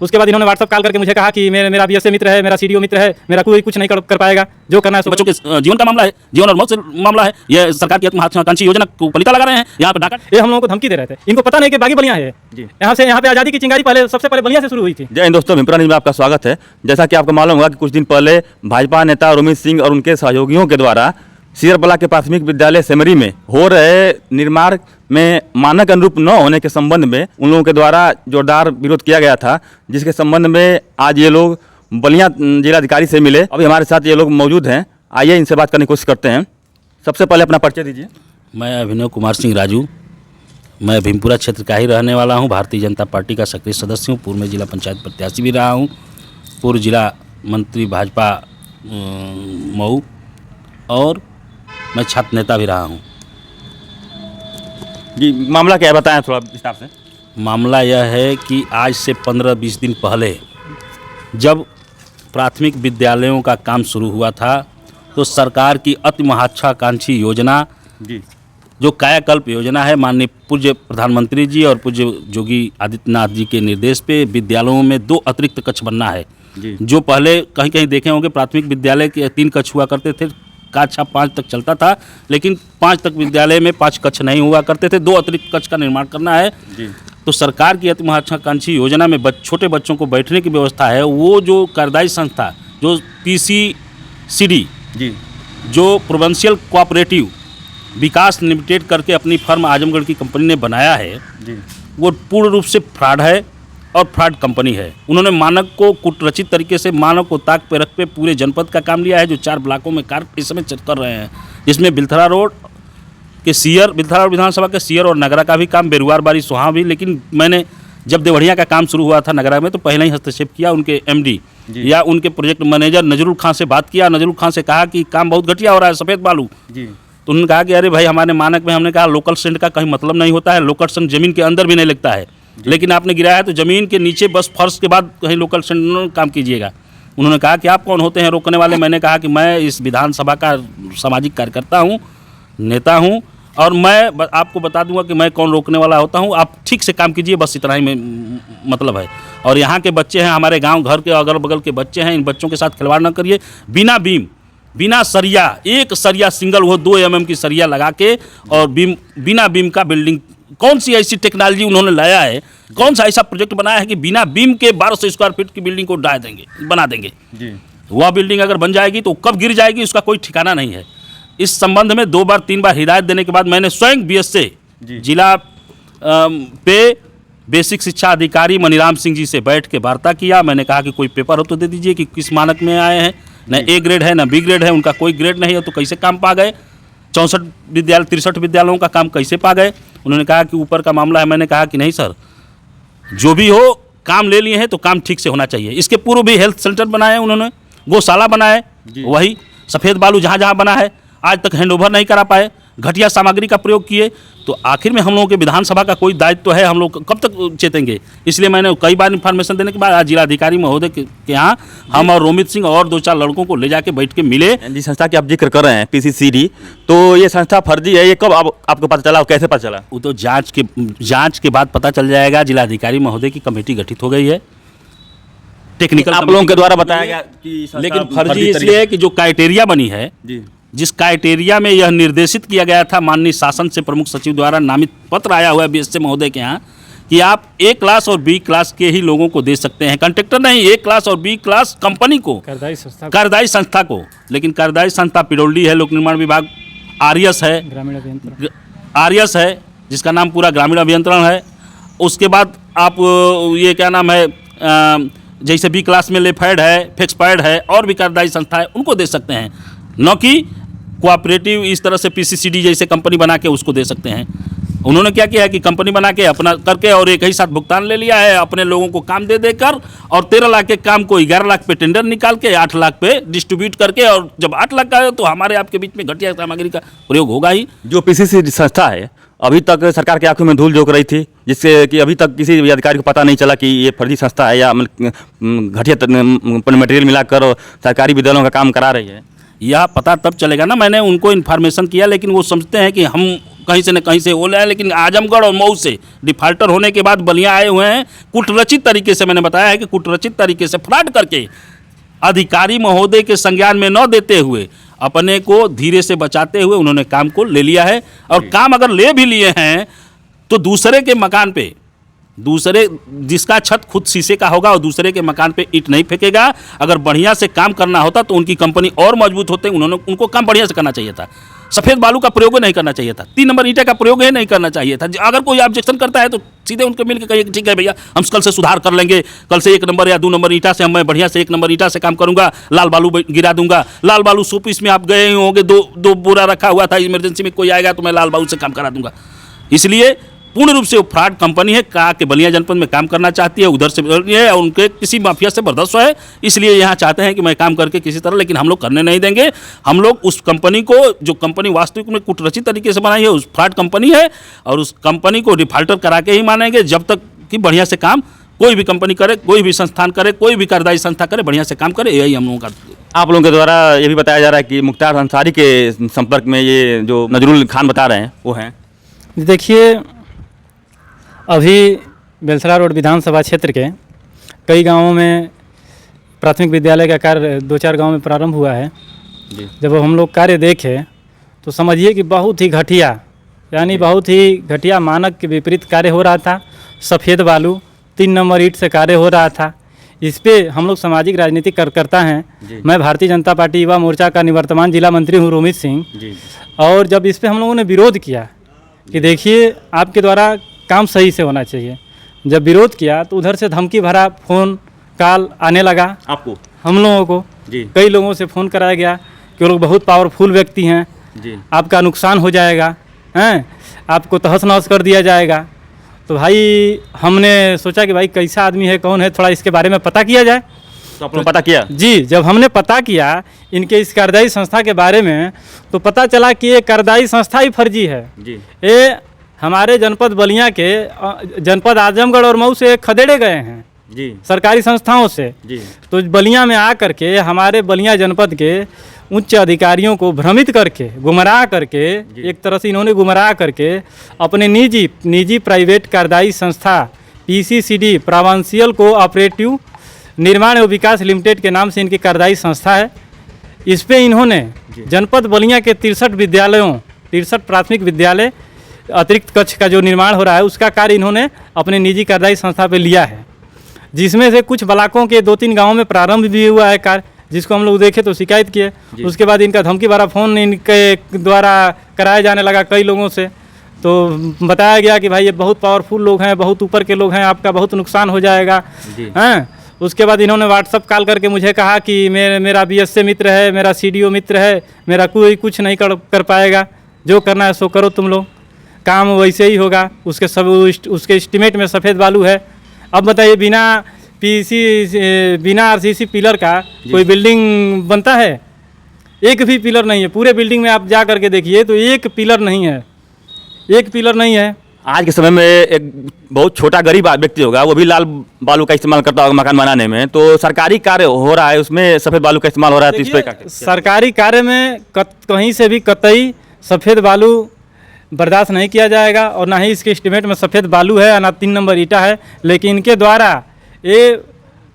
उसके बाद इन्होंने व्हाट्सअप कॉल करके मुझे कहा कि मेरा बीएसए मित्र है, मेरा सीडीओ मित्र है, मेरा कोई कुछ नहीं कर पाएगा, जो करना है। बच्चों के जीवन का मामला है, जीवन और मौत से मामला है। ये सरकार की महत्वाकांक्षी योजना को पलीता लगा रहे हैं यहाँ पे डाका। ये हम लोगों को धमकी दे रहे थे, इनको पता नहीं कि बागी बलिया है जी। यहाँ पे आज़ादी की चिंगारी पहले सबसे पहले बलिया से शुरू हुई थी। जय हिंद दोस्तों, भिमपुरा न्यूज़ में आपका स्वागत है। जैसा कि आपको मालूम होगा कि कुछ दिन पहले भाजपा नेता रोमित सिंह और उनके सहयोगियों के द्वारा सीरबला के प्राथमिक विद्यालय सेमरी में हो रहे निर्माण में मानक अनुरूप न होने के संबंध में उन लोगों के द्वारा जोरदार विरोध किया गया था, जिसके संबंध में आज ये लोग बलिया जिलाधिकारी से मिले। अभी हमारे साथ ये लोग मौजूद हैं, आइए इनसे बात करने की कोशिश करते हैं। सबसे पहले अपना परिचय दीजिए। मैं अभिनव कुमार सिंह राजू, मैं भीमपुरा क्षेत्र का ही रहने वाला हूँ। भारतीय जनता पार्टी का सक्रिय सदस्य हूँ। पूर्व में जिला पंचायत प्रत्याशी भी रहा हूँ, पूर्व जिला मंत्री भाजपा मऊ, और मैं छात्र नेता भी रहा हूँ। जी, मामला क्या है बताएं थोड़ा विस्तार से। मामला यह है कि आज से 15-20 दिन पहले जब प्राथमिक विद्यालयों का काम शुरू हुआ था, तो सरकार की अति महत्वाकांक्षी योजना जी, जो कायाकल्प योजना है, माननीय पूज्य प्रधानमंत्री जी और पूज्य योगी आदित्यनाथ जी के निर्देश पे विद्यालयों में 2 अतिरिक्त कक्ष बनना है जी। जो पहले कहीं कहीं देखे होंगे प्राथमिक विद्यालय के 3 कक्ष हुआ करते थे, कक्षा 5 तक चलता था, लेकिन 5 तक विद्यालय में 5 कक्ष नहीं हुआ करते थे। 2 अतिरिक्त कक्ष का निर्माण करना है जी। तो सरकार की अति महत्वाकांक्षी योजना में छोटे बच्चों को बैठने की व्यवस्था है। वो जो कार्यदायी संस्था जो PCCD जी, जो प्रोविंशियल कोऑपरेटिव विकास लिमिटेड करके अपनी फर्म आजमगढ़ की कंपनी ने बनाया है जी, वो पूर्ण रूप से फ्रॉड है और फ्रॉड कंपनी है। उन्होंने मानक को कुटरचित तरीके से मानक को ताक पे रख पे पूरे जनपद का काम लिया है, जो 4 ब्लॉकों में कार्य इस समय कर रहे हैं, जिसमें बिलथरा रोड के सीयर, बिलथरा रोड विधानसभा के सीयर और नगरा का भी काम, बेरुआर बारी सोहा भी। लेकिन मैंने जब देवढ़िया का काम शुरू हुआ था नगरा में, तो पहले ही हस्तक्षेप किया। उनके MD या उनके प्रोजेक्ट मैनेजर नजरुल खां से बात किया। नजरुल खां से कहा कि काम बहुत घटिया हो रहा है, सफ़ेद बालू जी। तो उन्होंने कहा कि अरे भाई, हमारे मानक में हमने कहा लोकल स्टैंड का कहीं मतलब नहीं होता है, लोकल स्टैंड जमीन के अंदर भी नहीं लगता है, लेकिन आपने गिराया है तो ज़मीन के नीचे बस फर्श के बाद कहीं लोकल स्टैंड काम कीजिएगा। उन्होंने कहा कि आप कौन होते हैं रोकने वाले। मैंने कहा कि मैं इस विधानसभा का सामाजिक कार्यकर्ता हूँ, नेता हूँ, और मैं आपको बता दूंगा कि मैं कौन रोकने वाला होता हूँ। आप ठीक से काम कीजिए, बस इतना ही में मतलब है। और यहाँ के बच्चे हैं, हमारे गाँव घर के अगल बगल के बच्चे हैं, इन बच्चों के साथ खिलवाड़ न करिए। बिना बीम, बिना सरिया, एक सरिया सिंगल वो 2 mm की सरिया लगा के, और बिना बीम का बिल्डिंग, कौन सी ऐसी टेक्नोलॉजी उन्होंने लाया है, कौन सा ऐसा प्रोजेक्ट बनाया है कि बिना बीम के 1200 स्क्वायर फीट की बिल्डिंग को बना देंगे जी। वह बिल्डिंग अगर बन जाएगी तो कब गिर जाएगी उसका कोई ठिकाना नहीं है। इस संबंध में 2 बार 3 बार हिदायत देने के बाद मैंने स्वयं BSA जिला पे बेसिक शिक्षा अधिकारी मनीराम सिंह जी से बैठ के वार्ता किया। मैंने कहा कि कोई पेपर हो तो दे दीजिए कि किस मानक में आए हैं, न A ग्रेड है न B ग्रेड है, उनका कोई ग्रेड नहीं है, तो कैसे काम पा गए। 63 विद्यालयों का काम कैसे पा गए। उन्होंने कहा कि ऊपर का मामला है। मैंने कहा कि नहीं सर, जो भी हो, काम ले लिए हैं तो काम ठीक से होना चाहिए। इसके पूर्व भी हेल्थ सेंटर बनाए उन्होंने, गौशाला बनाए, वही सफ़ेद बालू जहाँ जहाँ बना है आज तक हैंडओवर नहीं करा पाए, घटिया सामग्री का प्रयोग किए। तो आखिर में हम लोगों के विधानसभा का कोई दायित्व तो है, हम लोग कब तक चेतेंगे। इसलिए मैंने कई बार इन्फॉर्मेशन देने के बाद आज जिलाधिकारी महोदय के यहाँ हम और रोमित सिंह और 2-4 लड़कों को ले जाके बैठ के मिले। जिस संस्था की आप जिक्र कर रहे हैं PCCD, तो ये संस्था फर्जी है, ये कब आपको पता चला और कैसे पता चला? वो तो जांच के बाद पता चल जाएगा। जिलाधिकारी महोदय की कमेटी गठित हो गई है, टेक्निकल आप लोगों के द्वारा बताया गया कि लेकिन फर्जी इसलिए है कि जो क्राइटेरिया बनी है जी, जिस क्राइटेरिया में यह निर्देशित किया गया था, माननीय शासन से प्रमुख सचिव द्वारा नामित पत्र आया हुआ है BSA महोदय के यहाँ कि आप A क्लास और B क्लास के ही लोगों को दे सकते हैं, कंट्रेक्टर नहीं, A क्लास और B क्लास कंपनी को, कार्यदायी संस्था को। लेकिन कार्यदायी संस्था पिडोल्डी है, लोक निर्माण विभाग, आर्यस है, ग्रामीण अभियंत्रण आर्यस है, जिसका नाम पूरा ग्रामीण अभियंत्रण है। उसके बाद आप ये क्या नाम है, जैसे B क्लास में लेफेड है, फिक्सपैड है, और भी कार्यदायी संस्था है, उनको दे सकते हैं, न कि कोऑपरेटिव इस तरह से PCCD जैसे कंपनी बना के उसको दे सकते हैं। उन्होंने क्या किया है कि कंपनी बना के अपना करके और एक ही साथ भुगतान ले लिया है, अपने लोगों को काम दे देकर, और 13 लाख के काम को 11 लाख पे टेंडर निकाल के 8 लाख पे डिस्ट्रीब्यूट करके, और जब 8 लाख का है तो हमारे आपके बीच में घटिया सामग्री का प्रयोग होगा ही। जो PCCD संस्था है अभी तक सरकार की आंखों में धूल झोंक रही थी, जिससे कि अभी तक किसी अधिकारी को पता नहीं चला कि ये फर्जी संस्था है या घटिया मटेरियल मिलाकर सरकारी विद्यालयों का काम करा रही है। यह पता तब चलेगा ना। मैंने उनको इन्फॉर्मेशन किया, लेकिन वो समझते हैं कि हम कहीं से न कहीं से वो लाए, लेकिन आजमगढ़ और मऊ से डिफाल्टर होने के बाद बलिया आए हुए हैं। कुटरचित तरीके से, मैंने बताया है कि कुटरचित तरीके से फ्रॉड करके अधिकारी महोदय के संज्ञान में न देते हुए अपने को धीरे से बचाते हुए उन्होंने काम को ले लिया है। और काम अगर ले भी लिए हैं तो दूसरे के मकान पे, दूसरे जिसका छत खुद शीशे का होगा और दूसरे के मकान पे ईंट नहीं फेंकेगा। अगर बढ़िया से काम करना होता तो उनकी कंपनी और मजबूत होते, उनको काम बढ़िया से करना चाहिए था। सफ़ेद बालू का प्रयोग नहीं करना चाहिए था, 3 नंबर ईंटे का प्रयोग ही नहीं करना चाहिए था। अगर कोई ऑब्जेक्शन करता है तो सीधे उनके मिल के कहिए कि ठीक है भैया, हम कल से सुधार कर लेंगे, कल से 1 नंबर या 2 नंबर ईंटा से मैं बढ़िया से 1 नंबर ईंटा से काम करूंगा, लाल बालू गिरा दूंगा। लाल बालू 100 पीस में आप गए होंगे, दो बोरा रखा हुआ था, इमरजेंसी में कोई आएगा तो मैं लाल बालू से काम करा दूंगा। इसलिए पूर्ण रूप से वो फ्रॉड कंपनी है, कहा कि बलिया जनपद में काम करना चाहती है, उधर से है और उनके किसी माफिया से बर्दाश्त है। इसलिए यहाँ चाहते हैं कि मैं काम करके किसी तरह, लेकिन हम लोग करने नहीं देंगे। हम लोग उस कंपनी को, जो कंपनी वास्तविक में कुटरचित तरीके से बनाई है, उस फ्रॉड कंपनी है, और उस कंपनी को डिफाल्टर करा के ही मानेंगे जब तक कि बढ़िया से काम कोई भी कंपनी करे, कोई भी संस्थान करे, कोई भी कार्यदायी संस्था करे, बढ़िया से काम करे। यही हम लोगों का। आप लोगों के द्वारा ये भी बताया जा रहा है कि मुख्तार अंसारी के संपर्क में ये जो नजरुल खान बता रहे हैं वो हैं। देखिए, अभी बेलसरा रोड विधानसभा क्षेत्र के कई गांवों में प्राथमिक विद्यालय का कार्य 2-4 गांव में प्रारंभ हुआ है जी। जब हम लोग कार्य देखे तो समझिए कि बहुत ही घटिया, यानी बहुत ही घटिया मानक के विपरीत कार्य हो रहा था। सफ़ेद बालू 3 नंबर ईंट से कार्य हो रहा था। इस पे हम लोग सामाजिक राजनीतिक कार्यकर्ता हैं। मैं भारतीय जनता पार्टी युवा मोर्चा का निवर्तमान जिला मंत्री हूँ रोमित सिंह जी। और जब इस पे हम लोगों ने विरोध किया कि देखिए आपके द्वारा काम सही से होना चाहिए, जब विरोध किया तो उधर से धमकी भरा फ़ोन कॉल आने लगा आपको, हम लोगों को जी। कई लोगों से फ़ोन कराया गया कि वो लोग बहुत पावरफुल व्यक्ति हैं जी। आपका नुकसान हो जाएगा, हैं आपको तहस नहस कर दिया जाएगा। तो भाई हमने सोचा कि भाई कैसा आदमी है, कौन है, थोड़ा इसके बारे में पता किया जाए। तो आप लोग पता किया? जी, जब हमने पता किया इनके इस कार्यदायी संस्था के बारे में तो पता चला कि ये कार्यदायी संस्था ही फर्जी है जी। ये हमारे जनपद बलिया के जनपद आजमगढ़ और मऊ से खदेड़े गए हैं जी। सरकारी संस्थाओं से। जी। तो बलिया में आकर के हमारे बलिया जनपद के उच्च अधिकारियों को भ्रमित करके, गुमराह करके, एक तरह से इन्होंने गुमराह करके अपने निजी प्राइवेट कार्यदायी संस्था PCCD प्रोविंशियल कोऑपरेटिव निर्माण एवं विकास लिमिटेड के नाम से इनकी कार्यदायी संस्था है। इस पे इन्होंने जनपद बलिया के 63 प्राथमिक विद्यालय अतिरिक्त कक्ष का जो निर्माण हो रहा है उसका कार्य इन्होंने अपने निजी कार्यदायी संस्था पे लिया है, जिसमें से कुछ ब्लॉकों के 2-3 गांवों में प्रारंभ भी हुआ है कार्य, जिसको हम लोग देखे तो शिकायत किए। उसके बाद इनका धमकी भरा फ़ोन इनके द्वारा कराया जाने लगा कई लोगों से। तो बताया गया कि भाई ये बहुत पावरफुल लोग हैं, बहुत ऊपर के लोग हैं, आपका बहुत नुकसान हो जाएगा, हैं। उसके बाद इन्होंने व्हाट्सअप कॉल करके मुझे कहा कि मेरा BSA मित्र है, मेरा CDO मित्र है, मेरा कोई कुछ नहीं कर पाएगा, जो करना है सो करो तुम लोग, काम वैसे ही होगा। उसके एस्टीमेट में सफ़ेद बालू है। अब बताइए बिना RCC पिलर का कोई बिल्डिंग बनता है? एक भी पिलर नहीं है पूरे बिल्डिंग में। आप जा करके देखिए तो एक पिलर नहीं है, एक पिलर नहीं है। आज के समय में एक बहुत छोटा गरीब व्यक्ति होगा, वो भी लाल बालू का इस्तेमाल करता होगा मकान बनाने में, तो सरकारी कार्य हो रहा है उसमें सफ़ेद बालू का इस्तेमाल हो रहा है, तो इस पर सरकारी कार्य में कहीं से भी कतई सफ़ेद बालू बर्दाश्त नहीं किया जाएगा और ना ही इसके एस्टीमेट में सफ़ेद बालू है, ना 3 नंबर ईंटा है। लेकिन इनके द्वारा ये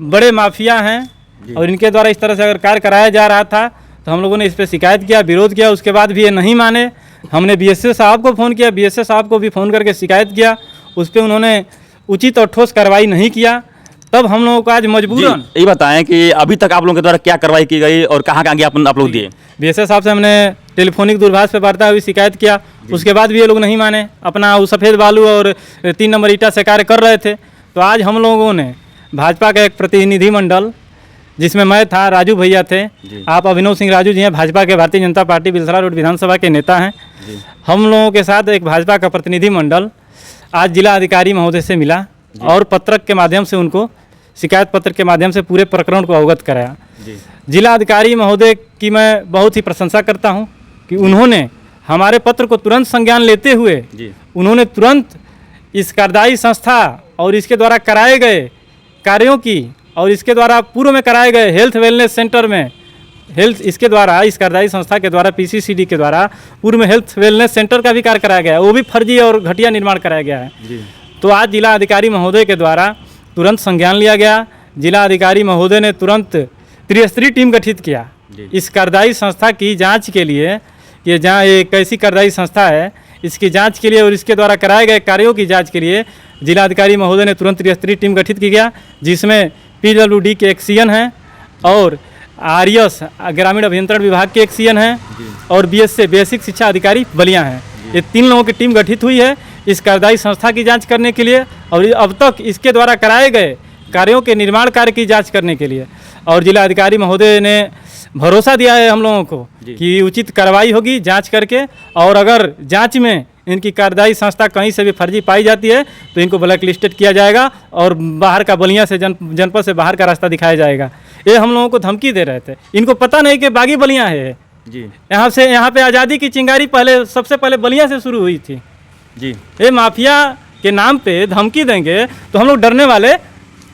बड़े माफिया हैं और इनके द्वारा इस तरह से अगर कार्य कराया जा रहा था तो हम लोगों ने इस पर शिकायत किया, विरोध किया। उसके बाद भी ये नहीं माने। हमने BSA साहब को फ़ोन किया, BSA साहब को भी फ़ोन करके शिकायत किया, उस पर उन्होंने उचित और ठोस कार्रवाई नहीं किया। तब हम लोगों को आज मजबूरन ये बताएं कि अभी तक आप लोगों के द्वारा क्या कार्रवाई की गई और कहाँ ज्ञापन आप लोग दिए? BSA साहब से हमने टेलीफोनिक दूरभाष पे वार्ता हुई, शिकायत किया। उसके बाद भी ये लोग नहीं माने, अपना वो सफ़ेद बालू और 3 नंबर ईंटा से कार्य कर रहे थे। तो आज हम लोगों ने भाजपा का एक प्रतिनिधि मंडल, जिसमें मैं था, राजू भैया थे, आप अभिनव सिंह राजू जी हैं, भाजपा के भारतीय जनता पार्टी बेलसरा रोड विधानसभा के नेता हैं। हम लोगों के साथ एक भाजपा का प्रतिनिधि मंडल आज जिला अधिकारी महोदय से मिला और पत्रक के माध्यम से उनको शिकायत पत्र के माध्यम से पूरे प्रकरण को अवगत कराया। जिला अधिकारी महोदय की मैं बहुत ही प्रशंसा करता हूं कि उन्होंने हमारे पत्र को तुरंत संज्ञान लेते हुए उन्होंने तुरंत इस कार्यदायी संस्था और इसके द्वारा कराए गए कार्यों की और इसके द्वारा पूर्व में कराए गए हेल्थ वेलनेस सेंटर में हेल्थ इसके द्वारा, इस कार्यदायी संस्था के द्वारा, पीसीसीडी के द्वारा पूर्व में हेल्थ वेलनेस सेंटर का भी कार्य कराया गया है, वो भी फर्जी और घटिया निर्माण कराया गया है। तो आज जिला अधिकारी महोदय के द्वारा तुरंत संज्ञान लिया गया। जिला अधिकारी महोदय ने तुरंत त्रिस्तरीय टीम गठित किया इस कार्यदायी संस्था की जांच के लिए। ये जहाँ ये कैसी कार्यदायी संस्था है, इसकी जांच के लिए और इसके द्वारा कराए गए कार्यों की जांच के लिए जिला अधिकारी महोदय ने तुरंत त्रिस्तरीय टीम गठित की गया, जिसमें पीडब्ल्यूडी के एक सीएन हैं और आरएस ग्रामीण अभियंत्रण विभाग के एक सीएन हैं और बीएसए बेसिक शिक्षा अधिकारी बलिया हैं। ये 3 लोगों की टीम गठित हुई है इस कार्यदायी संस्था की जांच करने के लिए और अब तक इसके द्वारा कराए गए कार्यों के निर्माण कार्य की जांच करने के लिए। और जिला अधिकारी महोदय ने भरोसा दिया है हम लोगों को कि उचित कार्रवाई होगी जांच करके, और अगर जांच में इनकी कार्यदायी संस्था कहीं से भी फर्जी पाई जाती है तो इनको ब्लैक लिस्टेड किया जाएगा और बाहर का बलिया से जनपद से बाहर का रास्ता दिखाया जाएगा। ये हम लोगों को धमकी दे रहे थे। इनको पता नहीं कि बागी बलिया है जी। यहाँ पे आज़ादी की चिंगारी सबसे पहले बलिया से शुरू हुई थी जी। ये माफिया के नाम पे धमकी देंगे तो हम लोग डरने वाले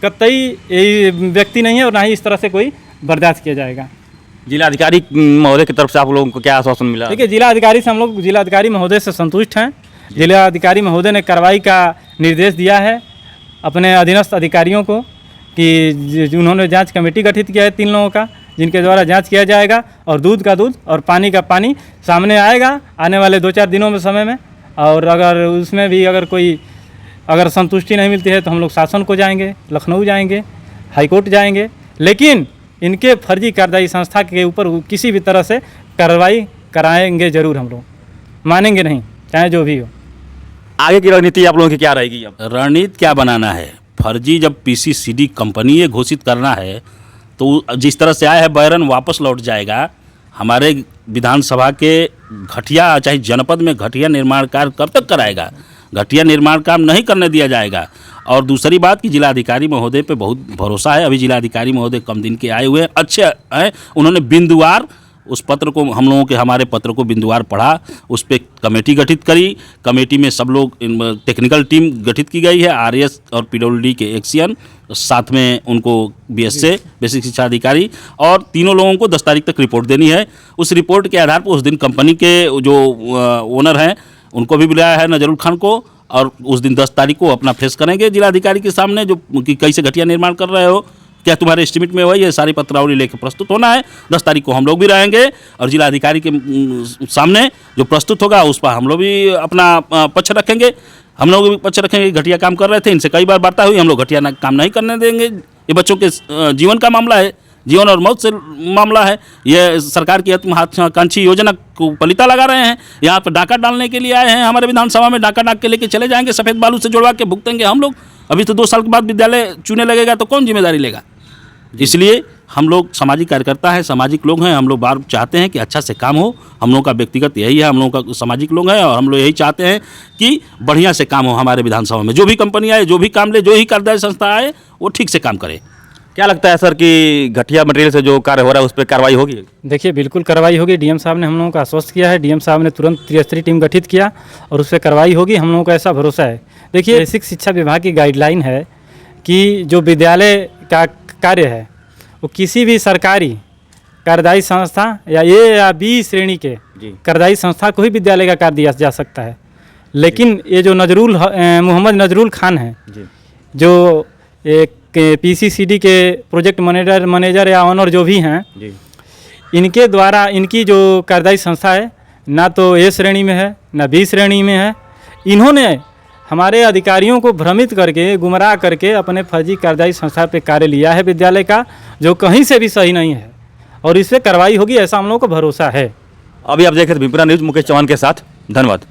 कतई व्यक्ति नहीं है और ना ही इस तरह से कोई बर्दाश्त किया जाएगा। जिलाधिकारी महोदय की तरफ से आप लोगों को क्या आश्वासन मिला? देखिए, जिला अधिकारी से हम लोग जिला अधिकारी महोदय से संतुष्ट हैं। जिला अधिकारी महोदय ने कार्रवाई का निर्देश दिया है अपने अधीनस्थ अधिकारियों को कि उन्होंने जांच कमेटी गठित किया है 3 लोगों का, जिनके द्वारा जांच किया जाएगा और दूध का दूध और पानी का पानी सामने आएगा आने वाले 2-4 दिनों में समय में। और अगर उसमें भी अगर संतुष्टि नहीं मिलती है तो हम लोग शासन को जाएंगे, लखनऊ जाएंगे, हाईकोर्ट जाएंगे, लेकिन इनके फर्जी कार्यदायी संस्था के ऊपर किसी भी तरह से कार्रवाई कराएंगे जरूर। हम लोग मानेंगे नहीं, चाहे जो भी हो। आगे की रणनीति आप लोगों की क्या रहेगी? अब रणनीति क्या बनाना है? फर्जी जब पीसीसीडी कंपनी ये घोषित करना है तो जिस तरह से आया है बैरन वापस लौट जाएगा। हमारे विधानसभा के घटिया, चाहे जनपद में घटिया निर्माण कार्य कब तक कराएगा? घटिया निर्माण काम नहीं करने दिया जाएगा। और दूसरी बात कि जिलाधिकारी महोदय पे बहुत भरोसा है। अभी जिलाधिकारी महोदय कम दिन के आए हुए हैं, अच्छे हैं। उन्होंने बिंदुवार उस पत्र को, हम लोगों के हमारे पत्र को बिंदुवार पढ़ा, उस पर कमेटी गठित करी। कमेटी में सब लोग, टेक्निकल टीम गठित की गई है, आरएस और पीडब्ल्यूडी के एक सीएन, साथ में उनको बीएसए बेसिक शिक्षा अधिकारी, और तीनों लोगों को 10 तारीख तक रिपोर्ट देनी है। उस रिपोर्ट के आधार पर उस दिन कंपनी के जो ओनर हैं उनको भी बुलाया है, नजरुल खान को, और उस दिन 10 तारीख को अपना फेस करेंगे जिलाधिकारी के सामने जो कि कैसे घटिया निर्माण कर रहे हो, क्या तुम्हारे एस्टीमेट में वही है, सारी पत्रावली लेकर प्रस्तुत होना है। 10 तारीख को हम लोग भी रहेंगे और जिलाधिकारी के सामने जो प्रस्तुत होगा उस पर हम लोग भी अपना पक्ष रखेंगे। हम लोग भी पक्ष रखेंगे, घटिया काम कर रहे थे, इनसे कई बार वार्ता हुई, हम लोग घटिया काम नहीं करने देंगे। ये बच्चों के जीवन का मामला है, जीवन और मौत से मामला है। ये सरकार की महत्वाकांक्षी योजना को पलीता लगा रहे हैं। यहाँ पर डाका डालने के लिए आए हैं हमारे विधानसभा में, डाका डाक के लेके चले जाएंगे, सफ़ेद बालू से जुड़वा के भुगतेंगे हम लोग। अभी तो 2 साल के बाद विद्यालय चुने लगेगा तो कौन जिम्मेदारी लेगा? इसलिए हम लोग सामाजिक कार्यकर्ता हैं, सामाजिक लोग हैं। हम लोग बार चाहते हैं कि अच्छा से काम हो। हम लोगों का व्यक्तिगत यही है, हम लोगों का सामाजिक लोग हैं और हम लोग यही चाहते हैं कि बढ़िया से काम हो हमारे विधानसभा में। जो भी कंपनी आए, जो भी काम ले, जो ही कार्यदायी संस्था आए, वो ठीक से काम करे। क्या लगता है सर कि घटिया मटेरियल से जो कार्य हो रहा है उस पर कार्रवाई होगी? देखिए, बिल्कुल कार्रवाई होगी। डीएम साहब ने हम लोगों को आश्वस्त किया है। डीएम साहब ने तुरंत त्रिस्तरीय टीम गठित किया और उस पर कार्रवाई होगी। हम लोगों को ऐसा भरोसा है। देखिए, बेसिक शिक्षा विभाग की गाइडलाइन है कि जो विद्यालय का कार्य है वो किसी भी सरकारी कार्यदायी संस्था या ए या बी श्रेणी के कार्यदायी संस्था को ही विद्यालय का कार्य दिया जा सकता है। लेकिन ये जो मोहम्मद नजरुल खान है, जो एक पीसीसीडी के प्रोजेक्ट मैनेजर या ऑनर जो भी हैं, इनके द्वारा इनकी जो कार्यदायी संस्था है ना तो ए श्रेणी में है ना बी श्रेणी में है। इन्होंने हमारे अधिकारियों को भ्रमित करके, गुमराह करके अपने फर्जी कार्यदायी संस्था पे कार्य लिया है विद्यालय का, जो कहीं से भी सही नहीं है और इस पर कार्रवाई होगी, ऐसा हम लोगों को भरोसा है। अभी आप देख रहे थे विपरा न्यूज़, मुकेश चौहान के साथ। धन्यवाद।